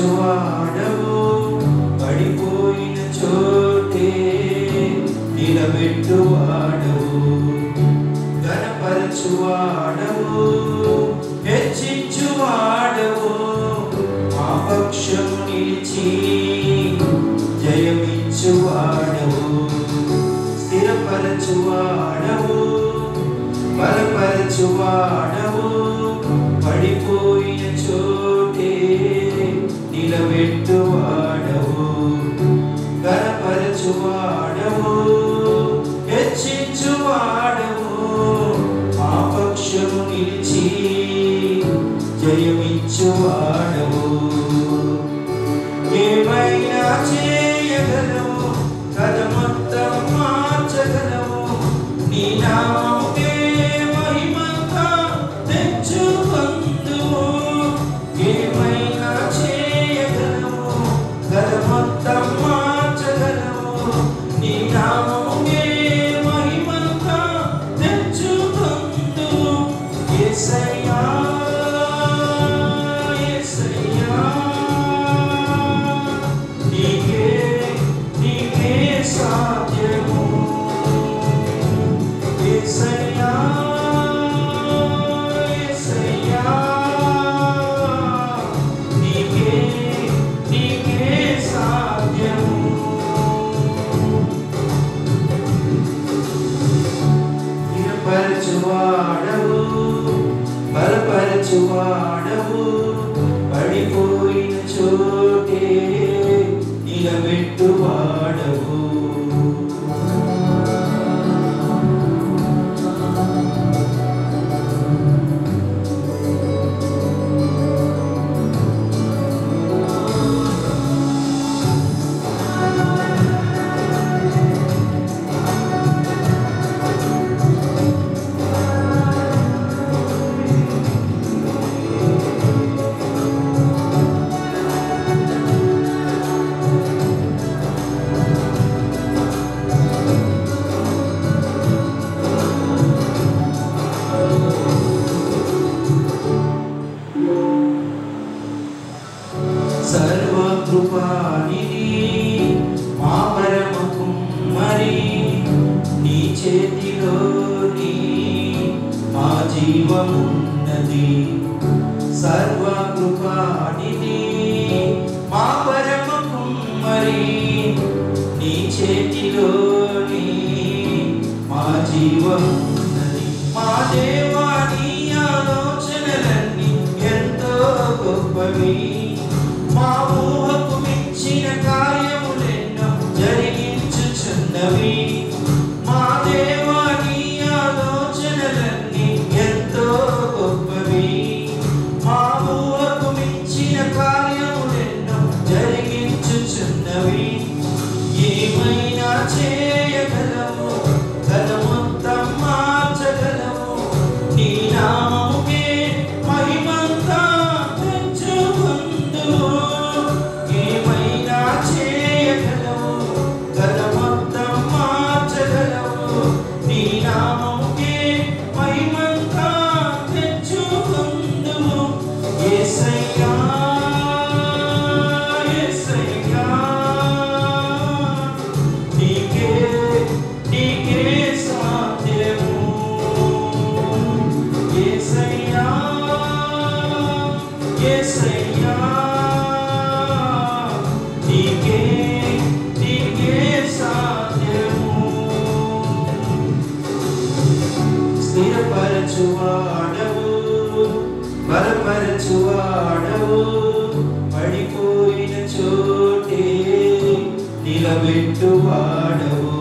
స్థిరపరచువాడవు పడిపోయిన చోటే నిలబెట్టువాడవు ఘనపరచువాడవు హెచ్చించువాడవు మా పక్షము నిలిచి జయమిచ్చువాడవు స్థిరపరచువాడవు బలపరచువాడవు పడిపోయిన చోటే నిలబెట్టువాడవు ఘనపరచువాడవు హెచ్చించువాడవు మా పక్షము నిలిచి జయమిచ్చువాడవు ఏమైనా చేయగలవు కథ మొత్తం మార్చగలవు నీ నామముకే మహిమంతా తెచ్చుకొందువు ఏమైనా చేయగలవు కథ మొత్తం మార్చగలవు నీ నామముకే మహిమంతా తెచ్చుకొందువు యేసయ్యా బలపరచువాడవు పడిపోయిన చోటే నిలబెట్టువాడవు సర్వకృపానిధి మా పరమ కుమ్మరి నీ చేతిలోని మా జీవమున్నది సర్వకృపానిధి మా పరమ కుమ్మరి నీ చేతిలోని మా జీవమున్నది మా దేవా నీ ఆలోచనలన్నీ ఎంతో గొప్పవి మా ఊహకు మించిన కార్యములెన్నో జరిగించుచున్నవి మా దేవా నీ ఆలోచనలన్నీ ఎంతో గొప్పవి మా ఊహకు మించిన కార్యములెన్నో జరిగించుచున్నవి ఏమైనా చేయగలవు కథ మొత్తం మార్చగలవు నీ నామముకే మహిమంతా తెచ్చుకొందువు ఏమైనా చేయగలవు కథ మొత్తం మార్చగలవు నీ నామముకే మహిమంతా తెచ్చుకొందువు యేసయ్యా యేసయ్యా నీకే సాధ్యము యేసయ్యా యేసయ్యా నీకే సాధ్యము స్థిరపరచువాడవు బలపరచువాడవు పడిపోయిన చోటే నిలబెట్టువాడవు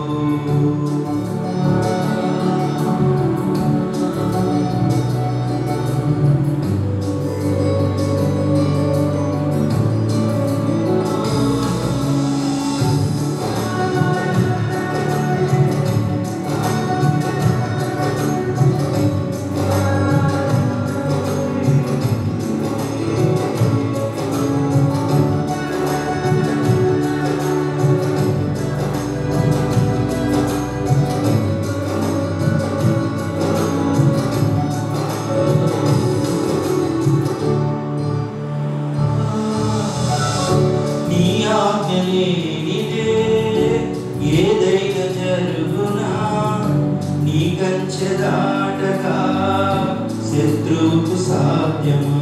లేనిదే ఏదైనా జరుగునా నీ కంచె దాటగా శత్రువుకు సాధ్యమా